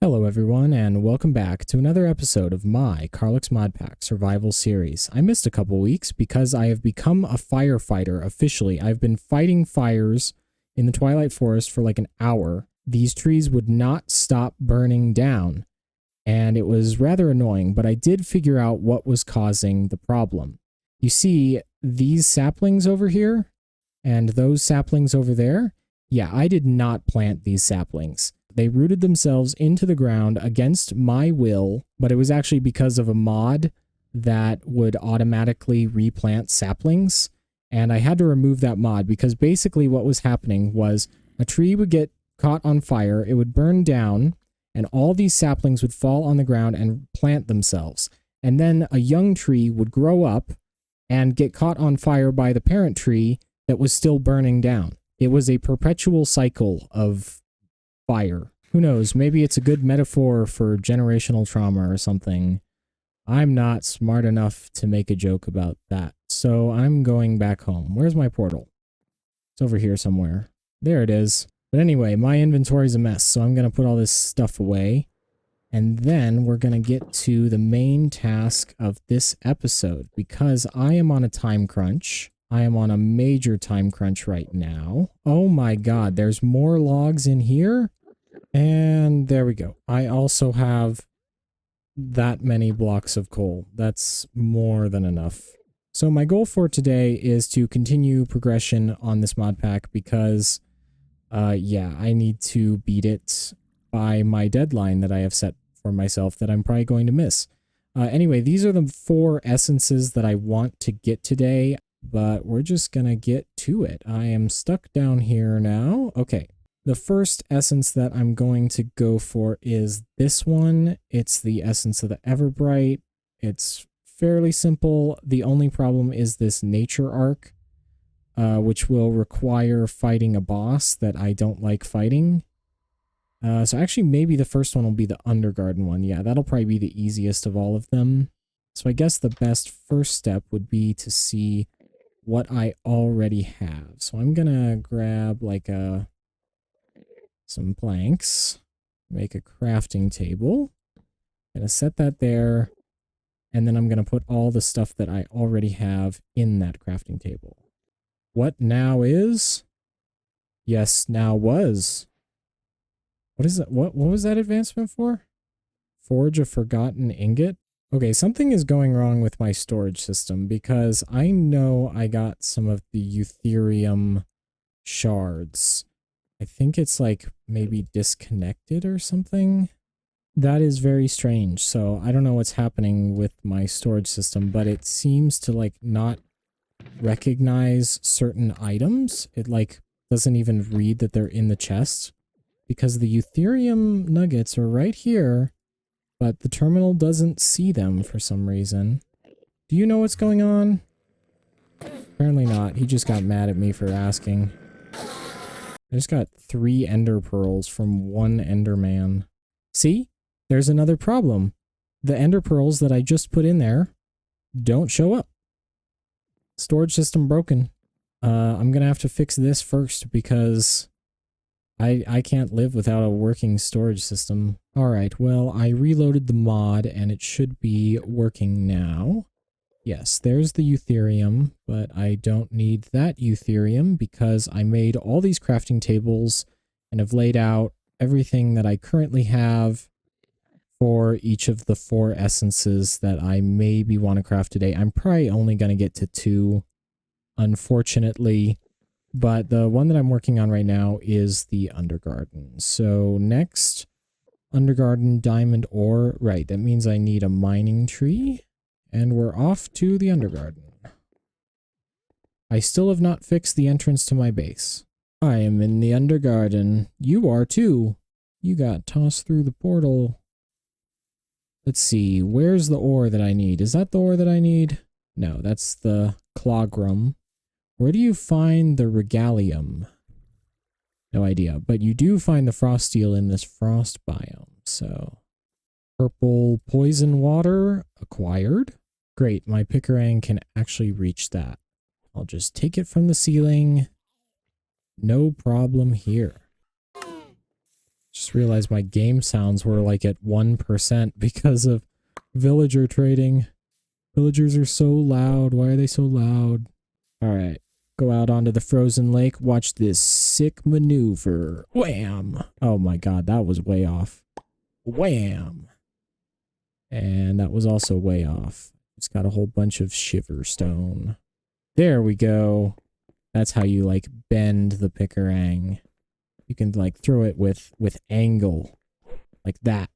Hello everyone, and welcome back to another episode of my Karlux Mod Pack Survival Series. I missed a couple weeks because I have become a firefighter officially. I've been fighting fires in the Twilight Forest for like an hour. These trees would not stop burning down, and it was rather annoying, but I did figure out what was causing the problem. You see, these saplings over here, and those saplings over there, yeah, I did not plant these saplings. They rooted themselves into the ground against my will, but it was actually because of a mod that would automatically replant saplings. And I had to remove that mod because basically what was happening was a tree would get caught on fire, it would burn down, and all these saplings would fall on the ground and plant themselves. And then a young tree would grow up and get caught on fire by the parent tree that was still burning down. It was a perpetual cycle of fire. Who knows? Maybe it's a good metaphor for generational trauma or something. I'm not smart enough to make a joke about that. So I'm going back home. Where's my portal? It's over here somewhere. There it is. But anyway, my inventory's a mess, so I'm going to put all this stuff away. And then we're going to get to the main task of this episode because I am on a time crunch. I am on a major time crunch right now. Oh my god, there's more logs in here? And there we go. I also have that many blocks of coal. That's more than enough. So my goal for today is to continue progression on this mod pack because, yeah, I need to beat it by my deadline that I have set for myself that I'm probably going to miss. Anyway, these are the 4 essences that I want to get today, but we're just gonna get to it. I am stuck down here now. Okay. The first essence that I'm going to go for is this one. It's the essence of the Everbright. It's fairly simple. The only problem is this nature arc, which will require fighting a boss that I don't like fighting. So actually maybe the first one will be the Undergarden one. Yeah, that'll probably be the easiest of all of them. So I guess the best first step would be to see what I already have. So I'm gonna grab like some planks, make a crafting table. I'm gonna set that there, and then I'm gonna put all the stuff that I already have in that crafting table. What now is? Yes, now was. What is that? What was that advancement for? Forge a forgotten ingot? Okay, something is going wrong with my storage system because I know I got some of the Eutherium shards. I think it's like maybe disconnected or something. That is very strange. So I don't know what's happening with my storage system, but it seems to like not recognize certain items. It like doesn't even read that they're in the chest because the Eutherium nuggets are right here, but the terminal doesn't see them for some reason. Do you know what's going on? Apparently not. He just got mad at me for asking. I just got 3 ender pearls from 1 enderman. See? There's another problem. The ender pearls that I just put in there don't show up. Storage system broken. I'm gonna have to fix this first because I can't live without a working storage system. Alright, well, I reloaded the mod and it should be working now. Yes, there's the Eutherium, but I don't need that Eutherium because I made all these crafting tables and have laid out everything that I currently have for each of the 4 essences that I maybe want to craft today. I'm probably only going to get to 2, unfortunately, but the one that I'm working on right now is the Undergarden. So next, Undergarden diamond ore. Right, that means I need a mining tree. And we're off to the Undergarden. I still have not fixed the entrance to my base. I am in the Undergarden. You are too. You got tossed through the portal. Let's see, where's the ore that I need? Is that the ore that I need? No, that's the Clogrum. Where do you find the Regalium? No idea, but you do find the frost steel in this frost biome, so... Purple poison water acquired. Great, my Picarang can actually reach that. I'll just take it from the ceiling. No problem here. Just realized my game sounds were like at 1% because of villager trading. Villagers are so loud. Why are they so loud? Alright. Go out onto the frozen lake. Watch this sick maneuver. Wham! Oh my god, that was way off. Wham! And that was also way off. It's got a whole bunch of shiver stone. There we go. That's how you, like, bend the pickerang. You can, like, throw it with angle. Like that.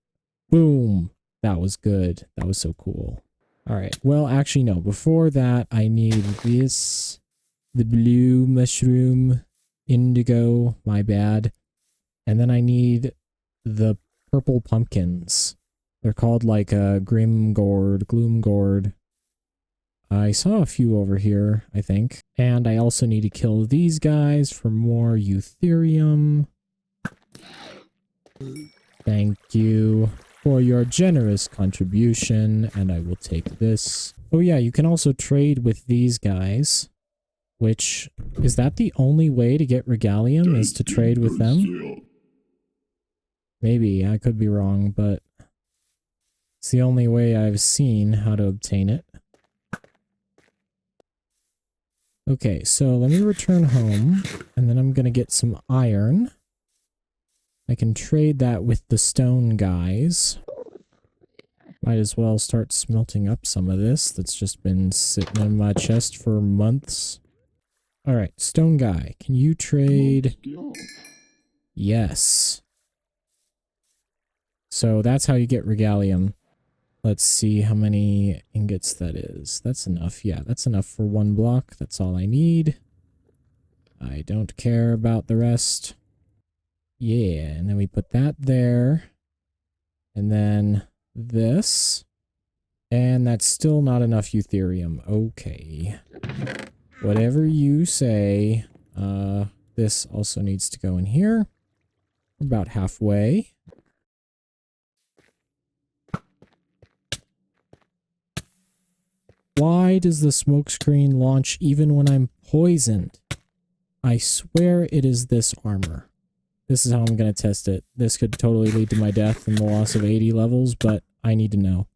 Boom! That was good. That was so cool. Alright, well, actually, no. Before that, I need this. The blue mushroom. Indigo. My bad. And then I need the purple pumpkins. They're called, like, Grim Gourd. Gloom Gourd. I saw a few over here, I think. And I also need to kill these guys for more eutherium. Thank you for your generous contribution, and I will take this. Oh yeah, you can also trade with these guys, which, is that the only way to get regalium, is to trade with them? Maybe, I could be wrong, but it's the only way I've seen how to obtain it. Okay, so let me return home, and then I'm gonna get some iron. I can trade that with the stone guys. Might as well start smelting up some of this that's just been sitting in my chest for months. Alright, stone guy, can you trade? Yes. So that's how you get regalium. Let's see how many ingots that is. That's enough. Yeah, that's enough for one block. That's all I need. I don't care about the rest. Yeah, and then we put that there. And then this. And that's still not enough eutherium. Okay. Whatever you say. This also needs to go in here. We're about halfway. Why does the smokescreen launch even when I'm poisoned? I swear it is this armor. This is how I'm going to test it. This could totally lead to my death and the loss of 80 levels, but I need to know.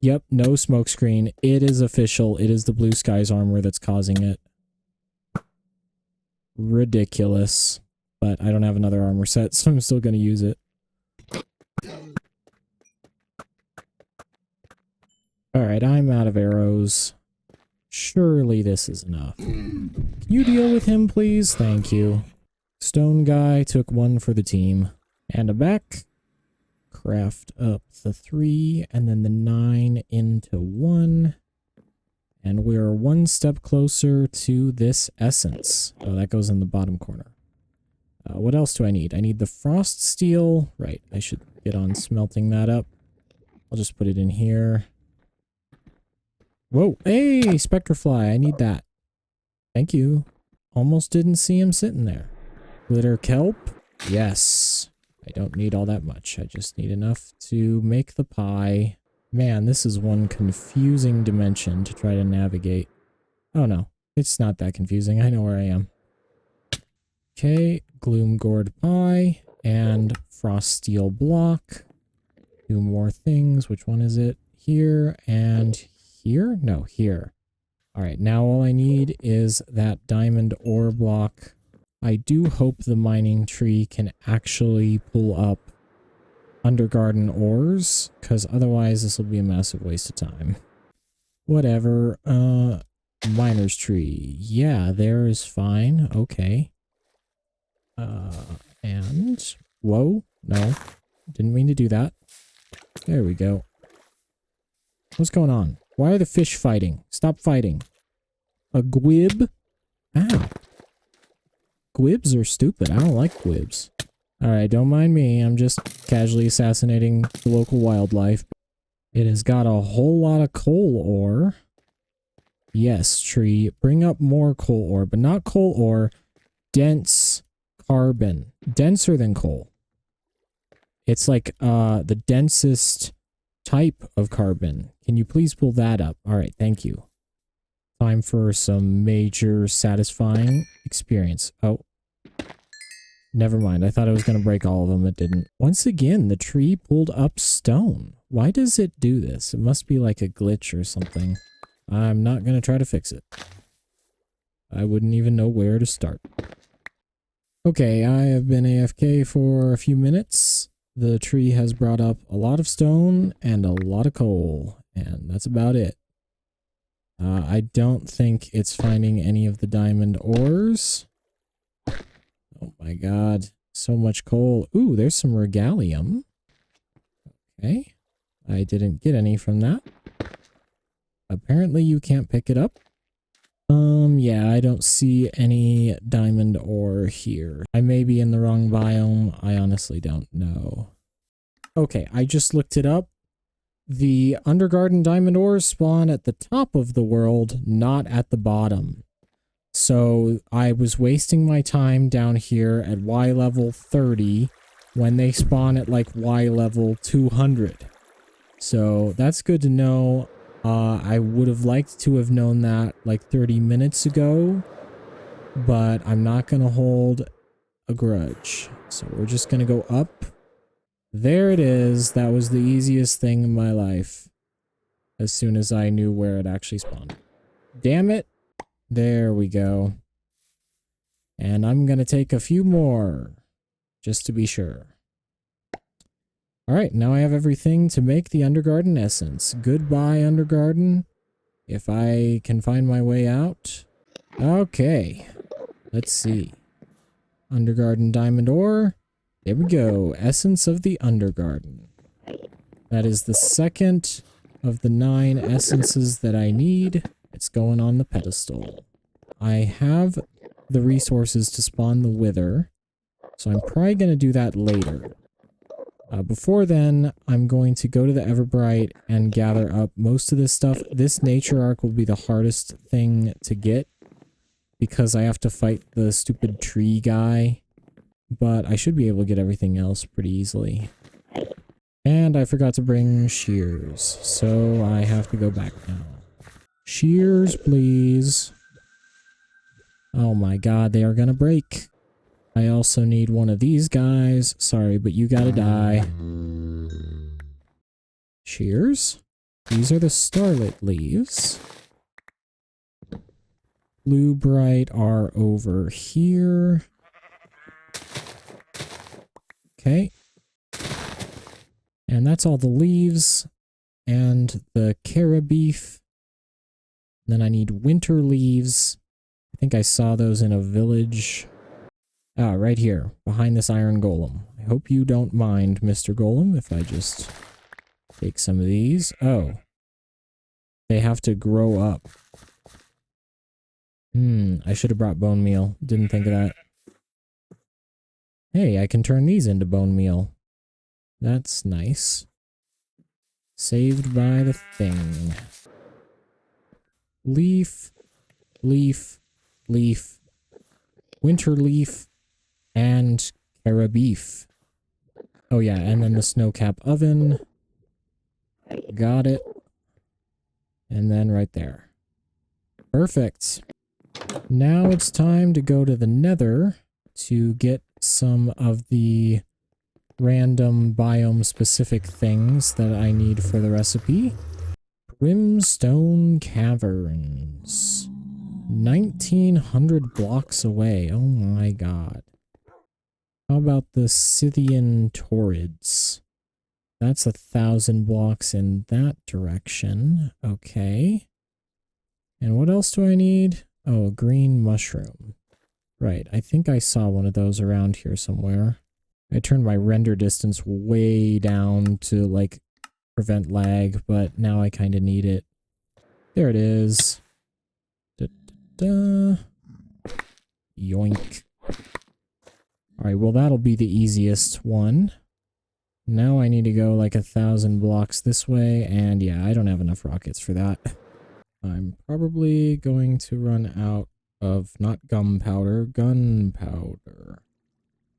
Yep, no smokescreen. It is official. It is the Blue Skies armor that's causing it. Ridiculous. But I don't have another armor set, so I'm still going to use it. Alright, I'm out of arrows. Surely this is enough. Can you deal with him, please? Thank you. Stone guy took one for the team. And a back. Craft up the 3 and then the 9 into 1. And we're one step closer to this essence. Oh, that goes in the bottom corner. What else do I need? I need the frost steel. Right, I should get on smelting that up. I'll just put it in here. Whoa, hey, Spectrefly, I need that. Thank you. Almost didn't see him sitting there. Glitter kelp? Yes. I don't need all that much. I just need enough to make the pie. Man, this is one confusing dimension to try to navigate. Oh no, it's not that confusing. I know where I am. Okay, gloom gourd pie and frost steel block. Two more things. Which one is it? Here and here? No, here. Alright, now all I need is that diamond ore block. I do hope the mining tree can actually pull up undergarden ores, because otherwise this will be a massive waste of time. Whatever. Miner's tree. Yeah, there is fine. Okay. And... Whoa. No. Didn't mean to do that. There we go. What's going on? Why are the fish fighting? Stop fighting. A gwib? Ow. Gwibs are stupid. I don't like gwibs. Alright, don't mind me. I'm just casually assassinating the local wildlife. It has got a whole lot of coal ore. Yes, tree. Bring up more coal ore, but not coal ore. Dense carbon. Denser than coal. It's like the densest type of carbon. Can you please pull that up? Alright, thank you. Time for some major satisfying experience. Oh. Never mind. I thought I was going to break all of them. It didn't. Once again, the tree pulled up stone. Why does it do this? It must be like a glitch or something. I'm not going to try to fix it. I wouldn't even know where to start. Okay, I have been AFK for a few minutes. The tree has brought up a lot of stone and a lot of coal, and that's about it. I don't think it's finding any of the diamond ores. Oh my god, so much coal. Ooh, there's some regalium. Okay, I didn't get any from that. Apparently you can't pick it up. Yeah, I don't see any diamond ore here. I may be in the wrong biome. I honestly don't know. Okay, I just looked it up. The Undergarden diamond ores spawn at the top of the world, not at the bottom. So I was wasting my time down here at Y level 30 when they spawn at like Y level 200. So that's good to know. I would have liked to have known that like 30 minutes ago, but I'm not going to hold a grudge. So we're just going to go up. There it is. That was the easiest thing in my life. As soon as I knew where it actually spawned. Damn it. There we go. And I'm going to take a few more, just to be sure. Alright, now I have everything to make the Undergarden Essence. Goodbye, Undergarden. If I can find my way out. Okay, let's see. Undergarden Diamond Ore. There we go. Essence of the Undergarden. That is the second of the 9 essences that I need. It's going on the pedestal. I have the resources to spawn the Wither, so I'm probably going to do that later. Before then, I'm going to go to the Everbright and gather up most of this stuff. This nature arc will be the hardest thing to get because I have to fight the stupid tree guy, but I should be able to get everything else pretty easily. And I forgot to bring shears, so I have to go back now. Shears, please. Oh my god, they are gonna break. I also need one of these guys. Sorry, but you gotta die. Shears? These are the starlit leaves. Blue bright are over here. Okay. And that's all the leaves and the carabeef. Then I need winter leaves. I think I saw those in a village. Ah, right here, behind this iron golem. I hope you don't mind, Mr. Golem, if I just take some of these. Oh. They have to grow up. I should have brought bone meal. Didn't think of that. Hey, I can turn these into bone meal. That's nice. Saved by the thing. Leaf, leaf, leaf, winter leaf, and carabeef. Oh yeah, and then the snowcap oven. Got it. And then right there. Perfect. Now it's time to go to the Nether to get some of the random biome specific things that I need for the recipe. Brimstone Caverns. 1900 blocks away. Oh my god. How about the Scythian Torrids? That's 1,000 blocks in that direction. Okay. And what else do I need? Oh, a green mushroom. Right, I think I saw one of those around here somewhere. I turned my render distance way down to, like, prevent lag, but now I kind of need it. There it is. Da-da-da. Yoink. Alright, well that'll be the easiest one. Now I need to go like 1,000 blocks this way, and yeah, I don't have enough rockets for that. I'm probably going to run out of, not gunpowder,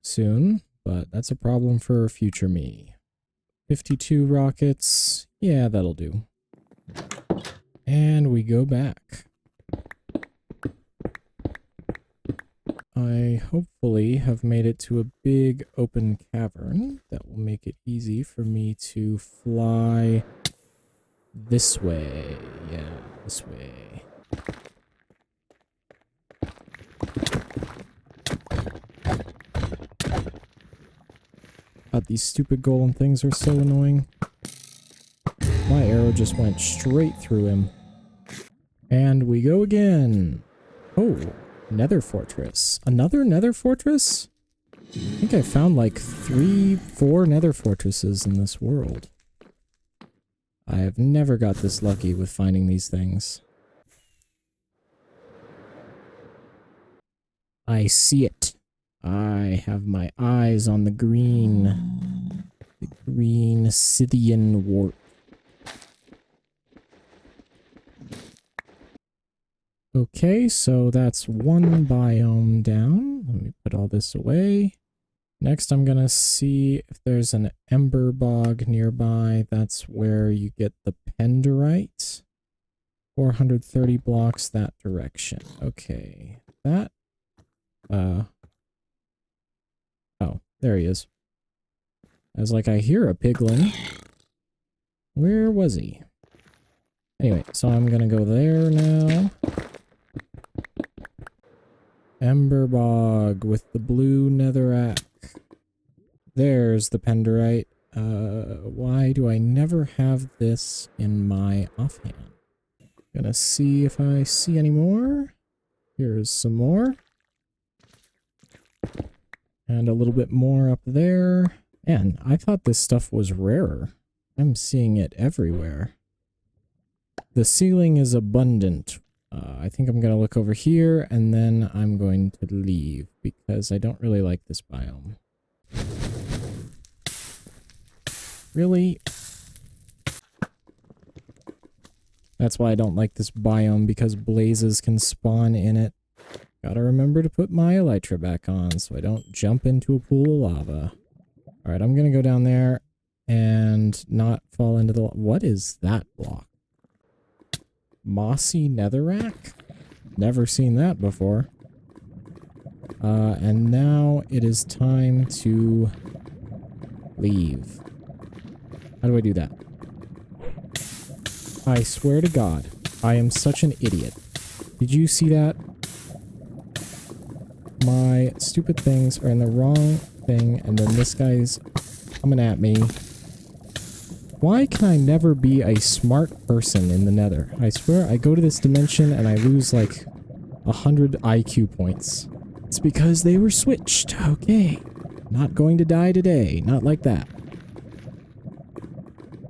soon, but that's a problem for future me. 52 rockets, yeah, that'll do. And we go back. I hopefully have made it to a big open cavern that will make it easy for me to fly this way. Yeah, this way. God, these stupid golem things are so annoying. My arrow just went straight through him. And we go again. Oh, nether fortress. Another nether fortress? I think I found like 3-4 nether fortresses in this world. I have never got this lucky with finding these things. I see it. I have my eyes on the green. The green Scythian wart. Okay, so that's one biome down. Let me put all this away. Next, I'm gonna see if there's an ember bog nearby. That's where you get the penderite. 430 blocks that direction. Okay, that... Oh, there he is. I was like, I hear a piglin. Where was he? Anyway, so I'm gonna go there now. Ember bog with the blue netherrack. There's the penderite. Why do I never have this in my offhand? Gonna see if I see any more. Here's some more. And a little bit more up there. Man, I thought this stuff was rarer. I'm seeing it everywhere. The ceiling is abundant. I think I'm going to look over here and then I'm going to leave because I don't really like this biome. Really? That's why I don't like this biome, because blazes can spawn in it. Gotta remember to put my elytra back on so I don't jump into a pool of lava. Alright, I'm gonna go down there and not fall into the... What is that block? Mossy netherrack? Never seen that before. And now it is time to leave. How do I do that? I swear to God, I am such an idiot. Did you see that? My stupid things are in the wrong thing, and then this guy's coming at me. Why can I never be a smart person in the nether? I swear, I go to this dimension and I lose like 100 IQ points. It's because they were switched. Okay. Not going to die today. Not like that.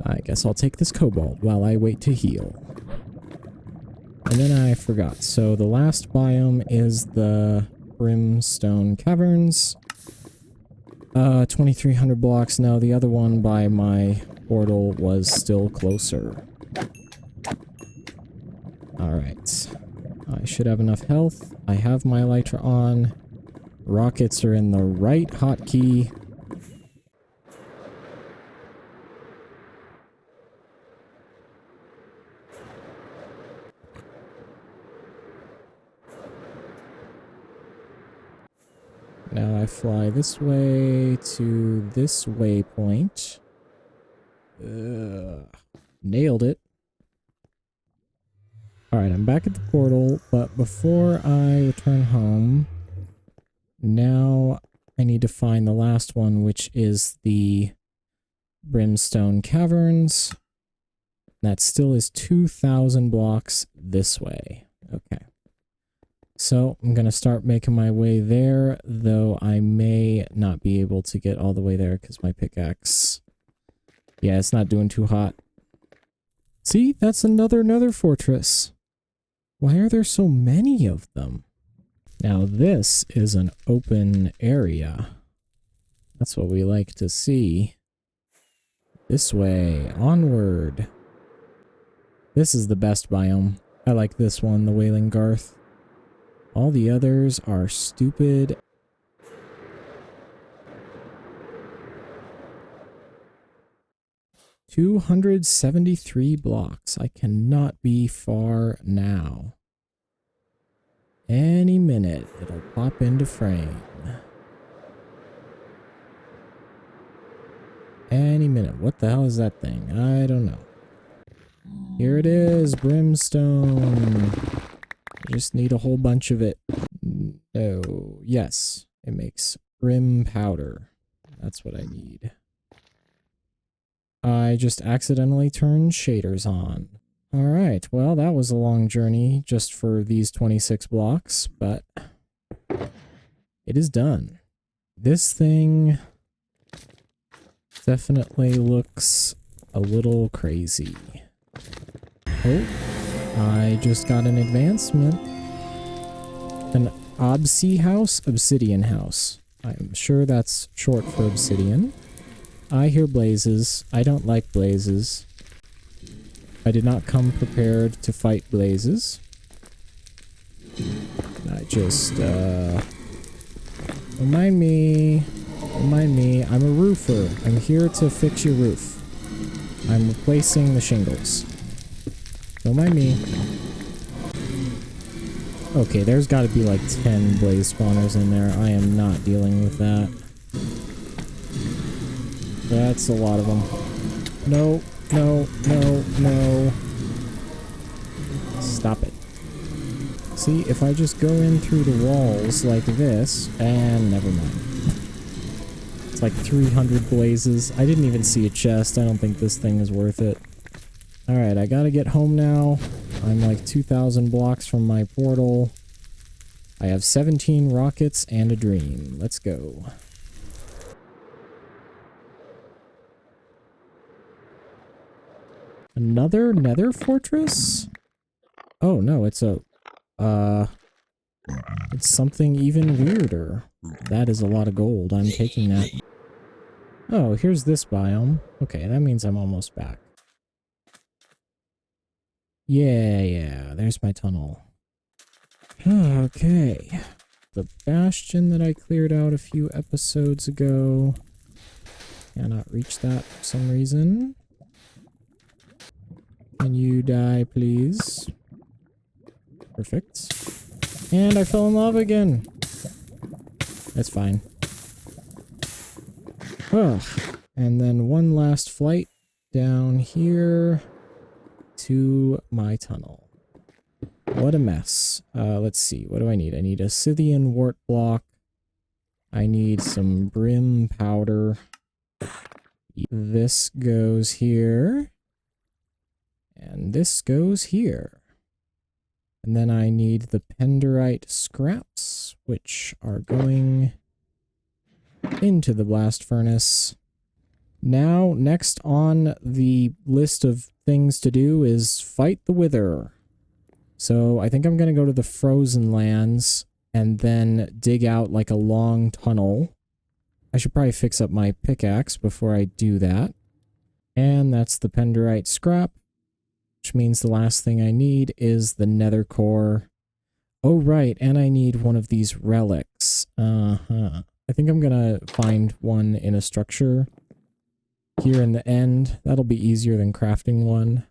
I guess I'll take this cobalt while I wait to heal. And then I forgot. So the last biome is the Brimstone Caverns. 2,300 blocks. No, the other one by my portal was still closer. Alright. I should have enough health. I have my elytra on. Rockets are in the right hotkey. Now I fly this way to this waypoint. Nailed it. Alright, I'm back at the portal, but before I return home, now I need to find the last one, which is the Brimstone Caverns. That still is 2,000 blocks this way. Okay. So I'm going to start making my way there, though I may not be able to get all the way there because my pickaxe... Yeah, it's not doing too hot. See, that's another nether fortress. Why are there so many of them? Now this is an open area. That's what we like to see. This way, onward. This is the best biome. I like this one, the Wailing Garth. All the others are stupid. $273 blocks. I cannot be far now. Any minute, it'll pop into frame. Any minute. What the hell is that thing? I don't know. Here it is, brimstone. I just need a whole bunch of it. No. Yes, it makes brim powder. That's what I need. I just accidentally turned shaders on. Alright, well, that was a long journey just for these 26 blocks, but it is done. This thing definitely looks a little crazy. Oh, I just got an advancement. An obsidian house. I'm sure that's short for obsidian. I hear blazes. I don't like blazes. I did not come prepared to fight blazes. I just, don't mind me. Don't mind me. I'm a roofer. I'm here to fix your roof. I'm replacing the shingles. Don't mind me. Okay, there's got to be like 10 blaze spawners in there. I am not dealing with that. That's a lot of them. No, no, no, no. Stop it. See, if I just go in through the walls like this, and never mind. It's like 300 blazes. I didn't even see a chest. I don't think this thing is worth it. Alright, I gotta get home now. I'm like 2,000 blocks from my portal. I have 17 rockets and a dream. Let's go. Another nether fortress? Oh no, it's a... it's something even weirder. That is a lot of gold. I'm taking that. Oh, here's this biome. Okay, that means I'm almost back. Yeah, there's my tunnel. Okay. The bastion that I cleared out a few episodes ago. Cannot reach that for some reason. Can you die, please? Perfect. And I fell in lava again. That's fine. Ugh. And then one last flight down here to my tunnel. What a mess. Let's see. What do I need? I need a Scythian wart block. I need some brim powder. This goes here. And this goes here. And then I need the penderite scraps, which are going into the blast furnace. Now, next on the list of things to do is fight the wither. So I think I'm going to go to the frozen lands and then dig out like a long tunnel. I should probably fix up my pickaxe before I do that. And that's the penderite scrap. Which means the last thing I need is the nether core. Oh, right, and I need one of these relics. I think I'm gonna find one in a structure here in the end. That'll be easier than crafting one.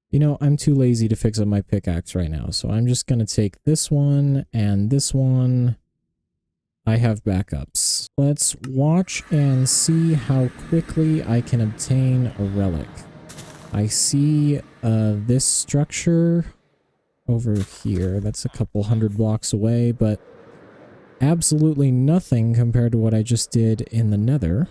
You know, I'm too lazy to fix up my pickaxe right now, so I'm just gonna take this one and this one. I have backups. Let's watch and see how quickly I can obtain a relic. I see this structure over here. That's a couple hundred blocks away, but absolutely nothing compared to what I just did in the nether.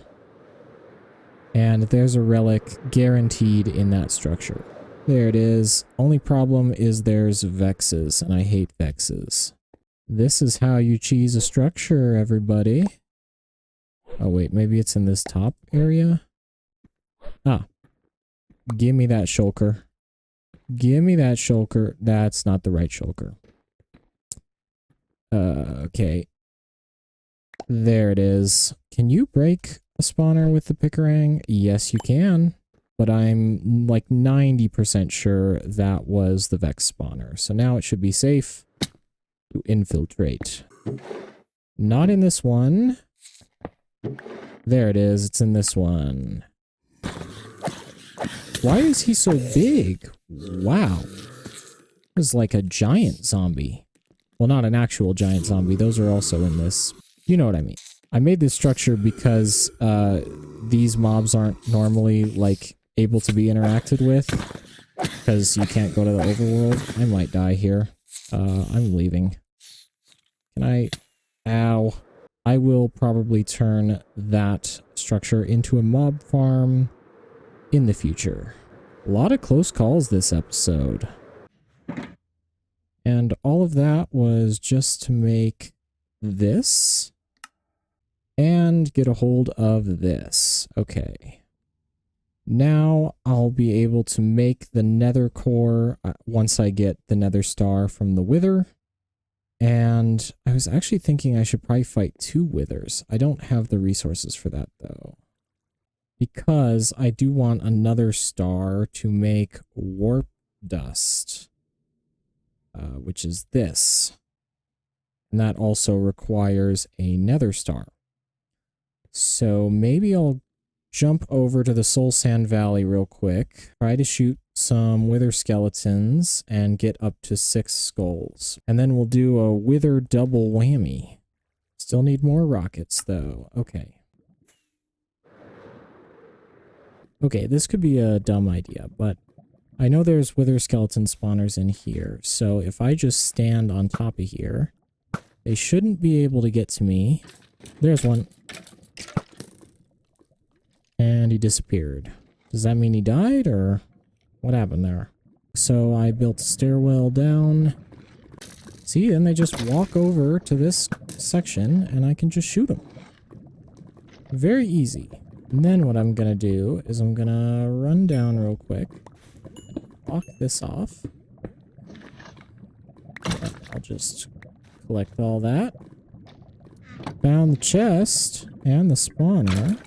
And there's a relic guaranteed in that structure. There it is. Only problem is there's vexes, and I hate vexes. This is how you cheese a structure, everybody. Oh wait, maybe it's in this top area? Ah. Give me that shulker. Give me that shulker. That's not the right shulker. Okay. There it is. Can you break a spawner with the pickerang? Yes, you can. But I'm like 90% sure that was the Vex spawner. So now it should be safe to infiltrate. Not in this one. There it is. It's in this one. Why is he so big? Wow. It's like a giant zombie. Well, not an actual giant zombie. Those are also in this. You know what I mean. I made this structure because these mobs aren't normally, like, able to be interacted with. Because you can't go to the overworld. I might die here. I'm leaving. Can I... Ow. I will probably turn that structure into a mob farm in the future. A lot of close calls this episode. And all of that was just to make this and get a hold of this. Okay. Now I'll be able to make the nether core once I get the nether star from the wither. And I was actually thinking I should probably fight 2 withers. I don't have the resources for that though. Because I do want another star to make warp dust. Which is this. And that also requires a nether star. So maybe I'll jump over to the Soul Sand Valley real quick. Try to shoot some wither skeletons and get up to 6 skulls. And then we'll do a wither double whammy. Still need more rockets though. Okay. Okay, this could be a dumb idea, but I know there's wither skeleton spawners in here. So if I just stand on top of here, they shouldn't be able to get to me. There's one. And he disappeared. Does that mean he died, or what happened there? So I built a stairwell down. See, then they just walk over to this section, and I can just shoot them. Very easy. And then what I'm gonna do is I'm gonna run down real quick. Block this off. I'll just collect all that. Found the chest and the spawner.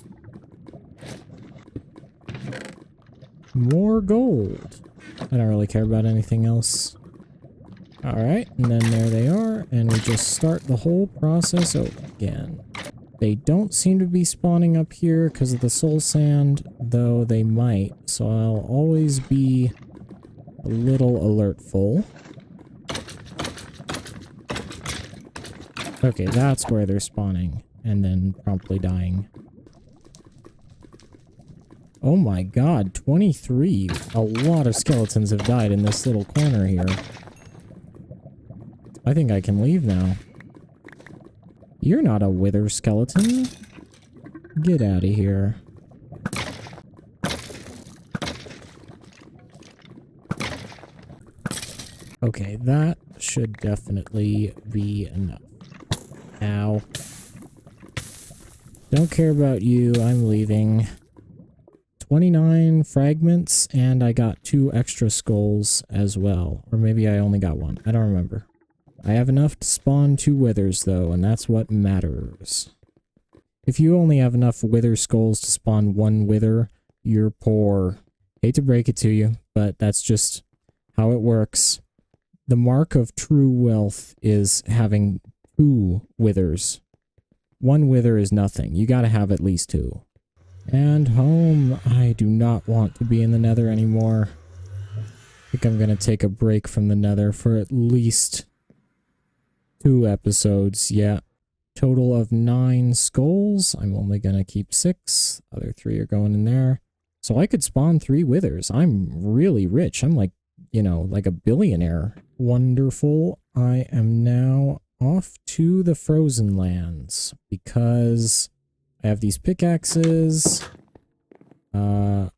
More gold. I don't really care about anything else. Alright, and then there they are, and we just start the whole process over again. They don't seem to be spawning up here because of the soul sand, though they might, so I'll always be a little alertful. Okay, that's where they're spawning, and then promptly dying. Oh my god, 23. A lot of skeletons have died in this little corner here. I think I can leave now. You're not a wither skeleton. Get out of here. Okay, that should definitely be enough. Ow. Don't care about you, I'm leaving. 29 fragments, and I got 2 extra skulls as well. Or maybe I only got 1. I don't remember. I have enough to spawn 2 withers, though, and that's what matters. If you only have enough wither skulls to spawn 1 wither, you're poor. Hate to break it to you, but that's just how it works. The mark of true wealth is having 2 withers. 1 wither is nothing. You gotta have at least 2. And home. I do not want to be in the nether anymore. I think I'm gonna take a break from the nether for at least 2 episodes. Yeah. Total of 9 skulls. I'm only gonna keep 6. Other 3 are going in there. So I could spawn 3 withers. I'm really rich. I'm like, you know, like a billionaire. Wonderful. I am now off to the frozen lands because I have these pickaxes, and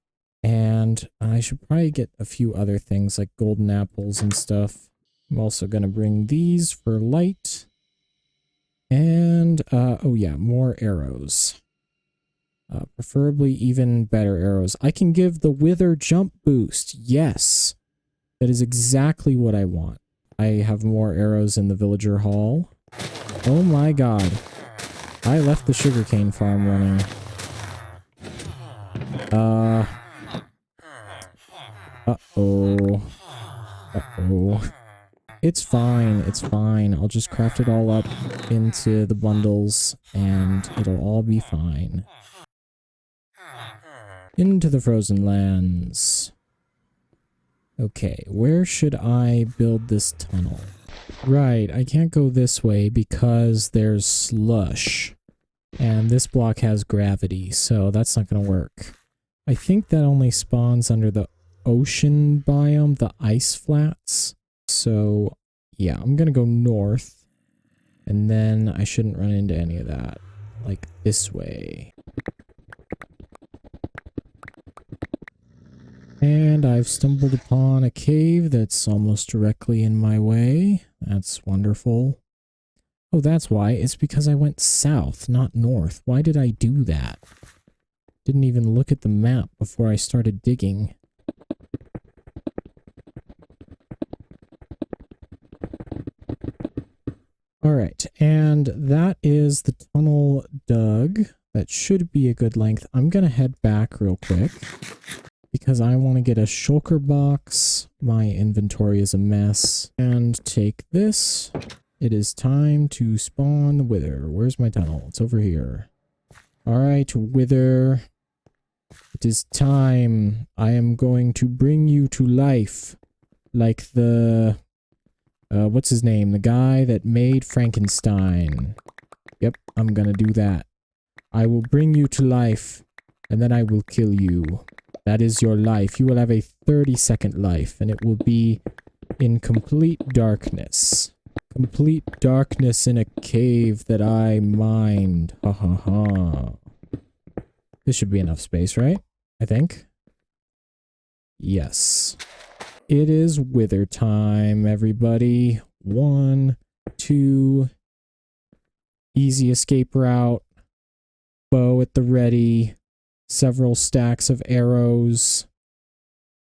I should probably get a few other things like golden apples and stuff. I'm also going to bring these for light, and, oh yeah, more arrows. Preferably even better arrows. I can give the wither jump boost. Yes, that is exactly what I want. I have more arrows in the villager hall. Oh my god. I left the sugarcane farm running. Uh-oh. Uh-oh. It's fine, it's fine. I'll just craft it all up into the bundles, and it'll all be fine. Into the frozen lands. Okay, where should I build this tunnel? Right, I can't go this way because there's slush. And this block has gravity, so that's not going to work. I think that only spawns under the ocean biome, the ice flats. So, yeah, I'm going to go north. And then I shouldn't run into any of that. Like this way. And I've stumbled upon a cave that's almost directly in my way. That's wonderful. Oh, that's why. It's because I went south, not north. Why did I do that? Didn't even look at the map before I started digging. Alright, and that is the tunnel dug. That should be a good length. I'm gonna head back real quick because I want to get a shulker box. My inventory is a mess. And take this. It is time to spawn the wither. Where's my tunnel? It's over here. Alright, wither. It is time. I am going to bring you to life. Like the... what's his name? The guy that made Frankenstein. Yep, I'm gonna do that. I will bring you to life, and then I will kill you. That is your life. You will have a 30-second life, and it will be in complete darkness. Complete darkness in a cave that I mined. Ha ha ha. This should be enough space, right? I think. Yes. It is wither time, everybody. 1, 2. Easy escape route. Bow at the ready. Several stacks of arrows.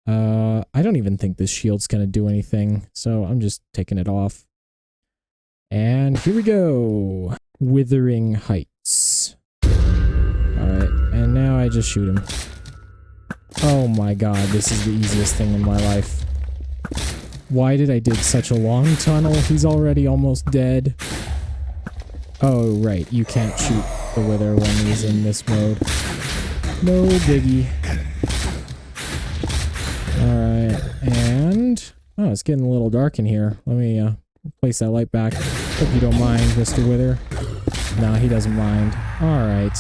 I don't even think this shield's gonna do anything, so I'm just taking it off. And here we go. Withering Heights. Alright, and now I just shoot him. Oh my god, this is the easiest thing in my life. Why did I dig such a long tunnel? He's already almost dead. Oh, right, you can't shoot the wither when he's in this mode. No biggie. Alright, and... oh, it's getting a little dark in here. Let me place that light back. Hope you don't mind, Mr. Wither. Nah, he doesn't mind. Alright.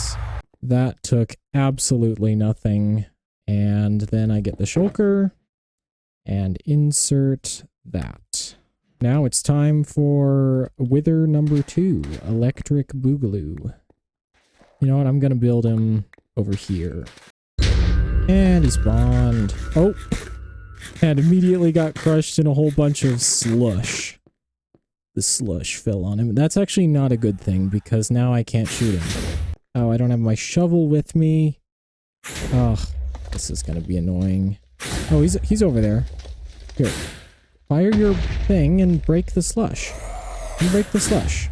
That took absolutely nothing. And then I get the shulker and insert that. Now it's time for Wither number 2, Electric Boogaloo. You know what? I'm gonna build him over here. And he spawned. Oh! And immediately got crushed in a whole bunch of slush. The slush fell on him. That's actually not a good thing because now I can't shoot him. Oh, I don't have my shovel with me. Ugh. This is gonna be annoying. Oh, he's over there. Here. Fire your thing and break the slush. You break the slush.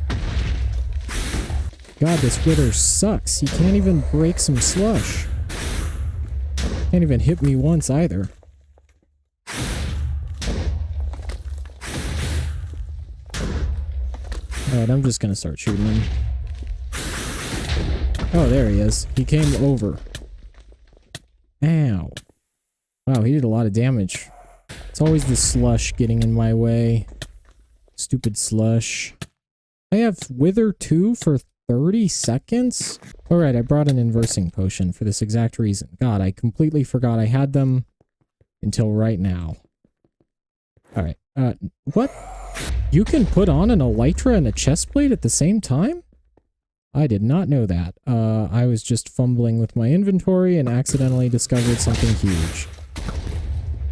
God, this wither sucks. He can't even break some slush. Can't even hit me once either. Alright, I'm just gonna start shooting him. Oh, there he is. He came over. Ow. Wow, he did a lot of damage. It's always the slush getting in my way. Stupid slush. I have Wither 2 for 30 seconds? Alright, I brought an inversing potion for this exact reason. God, I completely forgot I had them until right now. Alright, what? You can put on an elytra and a chestplate at the same time? I did not know that. I was just fumbling with my inventory and accidentally discovered something huge.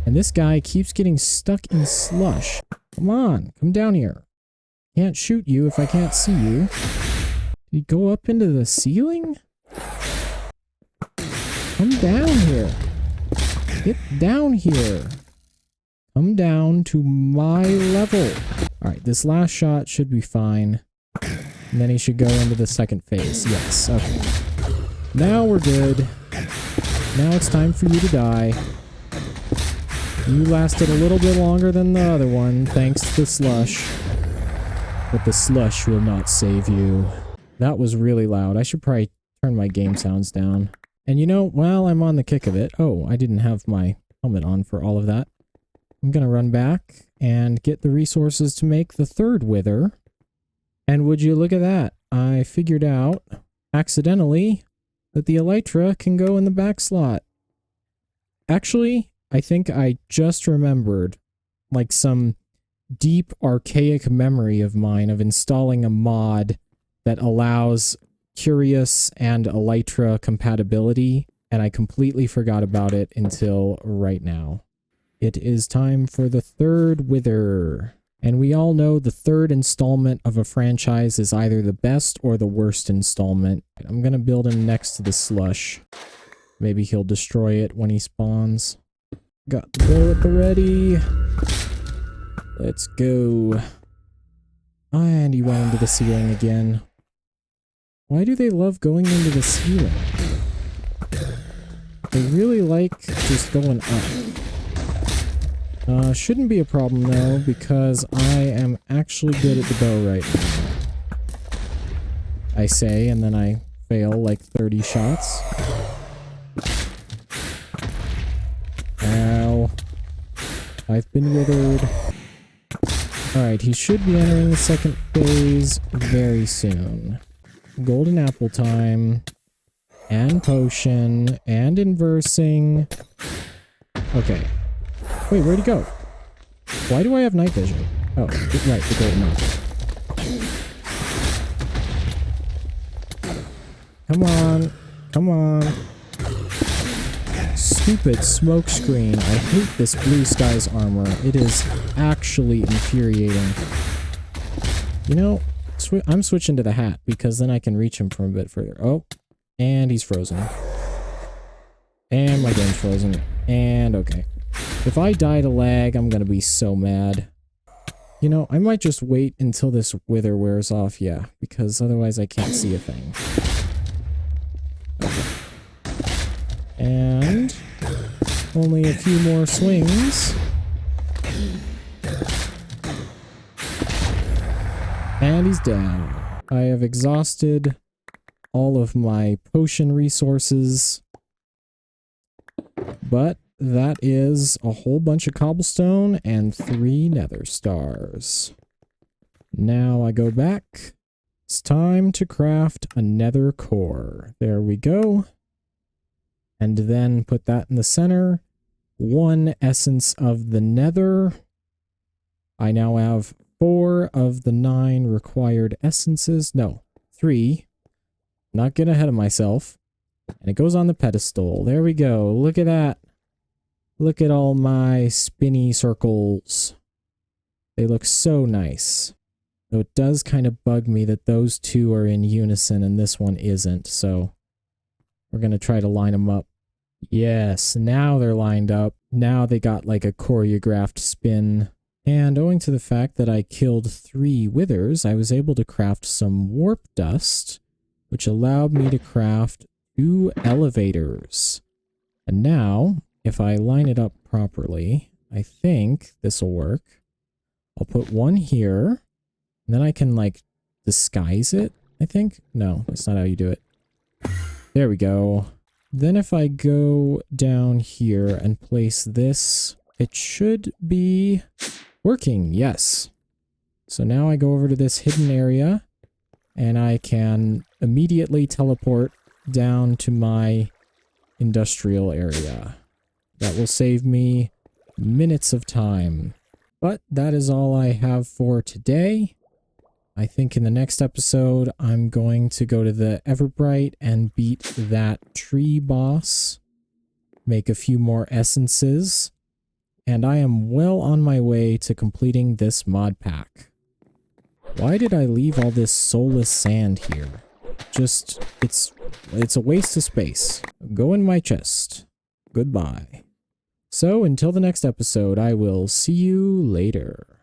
And this guy keeps getting stuck in slush. Come on, come down here. Can't shoot you if I can't see you. Did he go up into the ceiling? Come down here. Get down here. Come down to my level. Alright, this last shot should be fine. And then he should go into the second phase. Yes, okay. Now we're good. Now it's time for you to die. You lasted a little bit longer than the other one, thanks to the slush. But the slush will not save you. That was really loud. I should probably turn my game sounds down. And you know, while I'm on the kick of it... oh, I didn't have my helmet on for all of that. I'm gonna run back and get the resources to make the third wither. And would you look at that? I figured out, accidentally, that the elytra can go in the back slot. Actually, I think I just remembered, like some deep archaic memory of mine of installing a mod that allows Curious and elytra compatibility, and I completely forgot about it until right now. It is time for the third wither. And we all know the third installment of a franchise is either the best or the worst installment. I'm gonna build him next to the slush. Maybe he'll destroy it when he spawns. Got the bow at the ready. Let's go. And he went into the ceiling again. Why do they love going into the ceiling? They really like just going up. Shouldn't be a problem though, because I am actually good at the bow right now. I say, and then I fail like 30 shots. Ow. I've been withered. Alright, he should be entering the second phase very soon. Golden apple time. And potion. And inversing. Okay. Wait, where'd he go? Why do I have night vision? Oh, right, the golden apple. Come on. Come on. Stupid smoke screen. I hate this blue skies armor. It is actually infuriating. You know, I'm switching to the hat because then I can reach him from a bit further. Oh, and he's frozen. And my game's frozen. And okay. If I die to lag, I'm gonna be so mad. You know, I might just wait until this wither wears off, yeah, because otherwise I can't see a thing. Okay. And only a few more swings. And he's down. I have exhausted all of my potion resources. But that is a whole bunch of cobblestone and 3 nether stars. Now I go back. It's time to craft a nether core. There we go. And then put that in the center. 1 essence of the nether. I now have 4 of the 9 required essences. No, 3. Not getting ahead of myself. And it goes on the pedestal. There we go. Look at that. Look at all my spinny circles. They look so nice. Though it does kind of bug me that those 2 are in unison and this one isn't. So we're going to try to line them up. Yes, now they're lined up. Now they got like a choreographed spin. And owing to the fact that I killed 3 withers, I was able to craft some warp dust, which allowed me to craft 2 elevators. And now, if I line it up properly, I think this will work. I'll put 1 here, and then I can like disguise it, I think. No, that's not how you do it. There we go. Then if I go down here and place this, it should be working. Yes. So now I go over to this hidden area and I can immediately teleport down to my industrial area. That will save me minutes of time. But that is all I have for today. I think in the next episode, I'm going to go to the Everbright and beat that tree boss. Make a few more essences. And I am well on my way to completing this mod pack. Why did I leave all this soulless sand here? Just, it's a waste of space. Go in my chest. Goodbye. So until the next episode, I will see you later.